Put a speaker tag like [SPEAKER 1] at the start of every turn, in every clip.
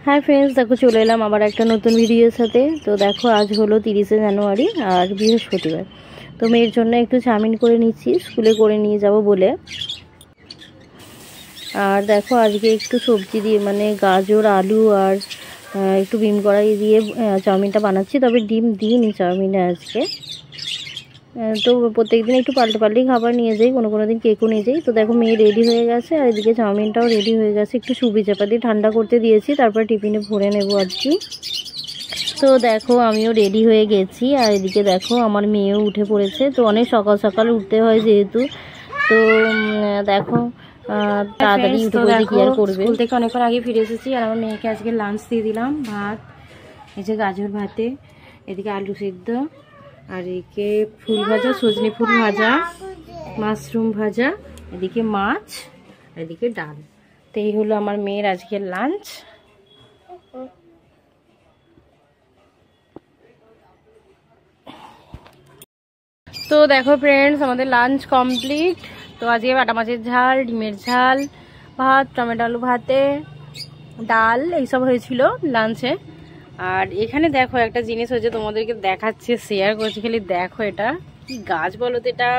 [SPEAKER 1] Hi friends, देखो चले एलाम आबार एक नतून भिडियोर साथे। तो देखो आज हलो 30 জানুয়ারি और बृहस्पतिवार। तो मेয়ের জন্য একটু চাউমিন করে নিচ্ছি স্কুলে করে নিয়ে যাব বলে। আর দেখো আজকে একটু সবজি দিয়ে মানে গাজর আলু আর একটু ডিম কড়াই দিয়ে চাউমিনটা বানাচ্ছি, তবে ডিম দিইনি চাউমিনে আজকে। তো প্রত্যেকদিন একটু পাল্টে পাল্টেই খাবার নিয়ে যাই, কোনো দিন কেকও নিয়ে যাই। তো দেখো মেয়ে রেডি হয়ে গেছে আর এদিকে চাউমিনটাও রেডি হয়ে গেছে, একটু সুবি চাপা দিয়ে ঠান্ডা করতে দিয়েছি, তারপর টিফিনে ভরে নেব আর কি। তো দেখো আমিও রেডি হয়ে গেছি আর এদিকে দেখো আমার মেয়েও উঠে পড়েছে। তো অনেক সকাল সকাল উঠতে হয় যেহেতু, তো দেখো তাড়াতাড়ি উঠে পড়তে কি আর করবে। স্কুল থেকে অনেকক্ষণ আগে ফিরে এসেছি আর আমার মেয়েকে আজকে লাঞ্চ দিয়ে দিলাম। ভাত, এই যে গাজর ভাতে, এদিকে আলু সিদ্ধ, আর এদিকে ফুল ভাজা, সজনে ফুল ভাজা, মাশরুম ভাজা, এদিকে মাছ, এদিকে ডাল। তো এই হলো আমার মেয়ের আজকের লাঞ্চ। তো দেখো ফ্রেন্ডস, আমাদের লাঞ্চ কমপ্লিট। তো আজকে বাটা মাছের ঝাল, ডিমের ঝাল, ভাত, টমেটো আলু ভাতে, ডাল এইসব হয়েছিল লাঞ্চে। আর এখানে দেখো একটা জিনিস হয়েছে, তোমাদেরকে দেখাচ্ছে, শেয়ার করছি। খালি দেখো এটা কি গাছ বলো তো, এটা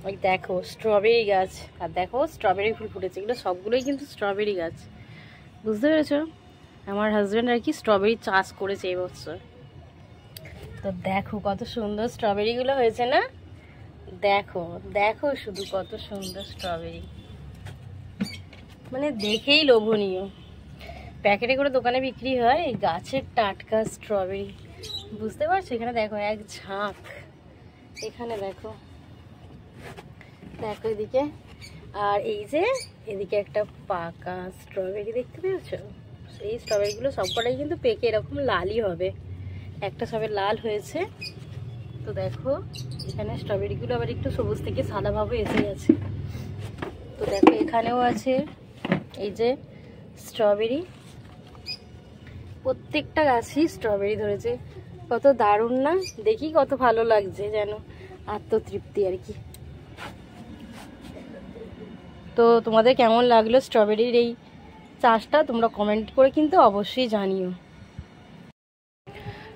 [SPEAKER 1] ওই দেখো স্ট্রবেরি গাছ। আর দেখো স্ট্রবেরি ফুল ফুটেছে, এগুলো সবগুলোই কিন্তু স্ট্রবেরি গাছ, বুঝতে পেরেছো? আমার হাজব্যান্ড আর কি স্ট্রবেরি চাষ করেছে এবছর। তো দেখো কত সুন্দর স্ট্রবেরিগুলো হয়েছে না? দেখো দেখো শুধু কত সুন্দর স্ট্রবেরি, মানে দেখেই লোভনীয়। প্যাকেটে করে দোকানে বিক্রি হয়, এই গাছের টাটকা স্ট্রবেরি, বুঝতে পারছো? এখানে দেখো এক ঝাঁক, এখানে দেখো দেখো এদিকে, আর এই যে এদিকে একটা পাকা স্ট্রবেরি দেখতে পেয়েছো? এই স্ট্রবেরিগুলো সবকটাই কিন্তু পেকে এরকম লালই হবে, একটা সবে লাল হয়েছে। তো দেখো এখানে স্ট্রবেরিগুলো আবার একটু সবুজ থেকে সাদা ভাবে এসে গেছে। তো দেখো এখানেও আছে এই যে স্ট্রবেরি, প্রত্যেকটা গাছই স্ট্রবেরি ধরেছে। কত দারুণ না? দেখি কত ভালো লাগছে, যেন আত্মতৃপ্তি আর কি। তো তোমাদের কেমন লাগলো স্ট্রবেরির এই চাষটা, তোমরা কমেন্ট করে কিন্তু অবশ্যই জানিও।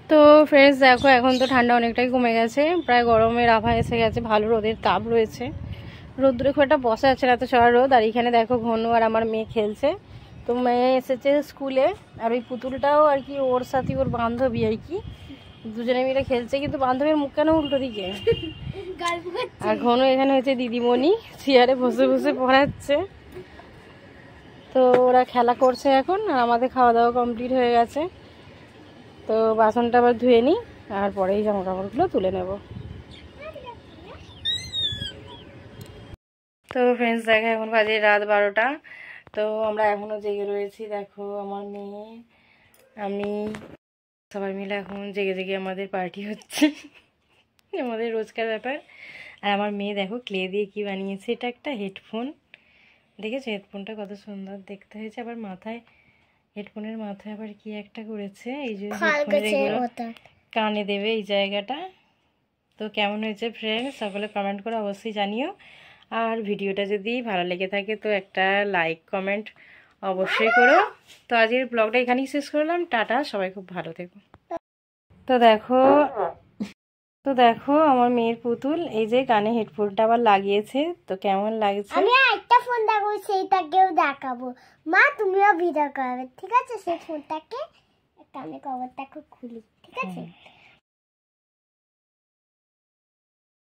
[SPEAKER 1] তো ফ্রেন্ডস দেখো এখন তো ঠান্ডা অনেকটাই কমে গেছে, প্রায় গরমের আভা এসে গেছে, ভালো রোদের তাপ রয়েছে, রোদ্দুরে খুব একটা বসা যাচ্ছে না, এত সবার রোদ। আর এখানে দেখো ঘনু আর আমার মেয়ে খেলছে। তো মেয়ে এসেছে স্কুলে, আর ওই পুতুলটাও আর কি ওর সাথে ওর বান্ধবী আর কি, দুজনে মিলে খেলছে। কিন্তু বান্ধবীর মুখ কেন উল্টো দিকে? আর ঘনু এখানে হচ্ছে দিদিমণি, চেয়ারে বসে বসে পড়াচ্ছে। তো ওরা খেলা করছে এখন, আর আমাদের খাওয়া দাওয়া কমপ্লিট হয়ে গেছে। তো বাসনটা আবার ধুয়ে নিই আর পরেই জামা কাপড়গুলো তুলে নেব। তো ফ্রেন্ডস দেখো এখন বাজে রাত 12টা। তো আমরা এখনও জেগে রয়েছি। দেখো আমার মেয়ে, আমি সবাই মিলে এখন জেগে জেগে আমাদের পার্টি হচ্ছে, আমাদের রোজকার ব্যাপার। আর আমার মেয়ে দেখো ক্লে দিয়ে কি বানিয়েছে, এটা একটা হেডফোন, দেখেছো? হেডফোনটা কত সুন্দর দেখতে হয়েছে। আবার মাথায়, হেডফোনের মাথায় আবার কি একটা করেছে, এই যে কানে দেবে এই জায়গাটা। তো কেমন হয়েছে ফ্রেন্ডস সকলে কমেন্ট করে অবশ্যই জানিও। আর ভিডিওটা যদি ভালো লেগে থাকে তো একটা লাইক কমেন্ট অবশ্যই করো। তো আজকের ব্লগটা এখানেই শেষ করলাম, টাটা, সবাই খুব ভালো থেকো। তো দেখো আমার মেয়ের পুতুল এই যে কানে হেডফোনটা আবার লাগিয়েছে, তো কেমন লাগছে?
[SPEAKER 2] আমি একটা ফোন দেখাবো, সেইটাকেও দেখাবো। মা তুমিও ভিডিও করবে, ঠিক আছে? সেই ফোনটাকে কানে কভারটাকে খুলি, ঠিক আছে?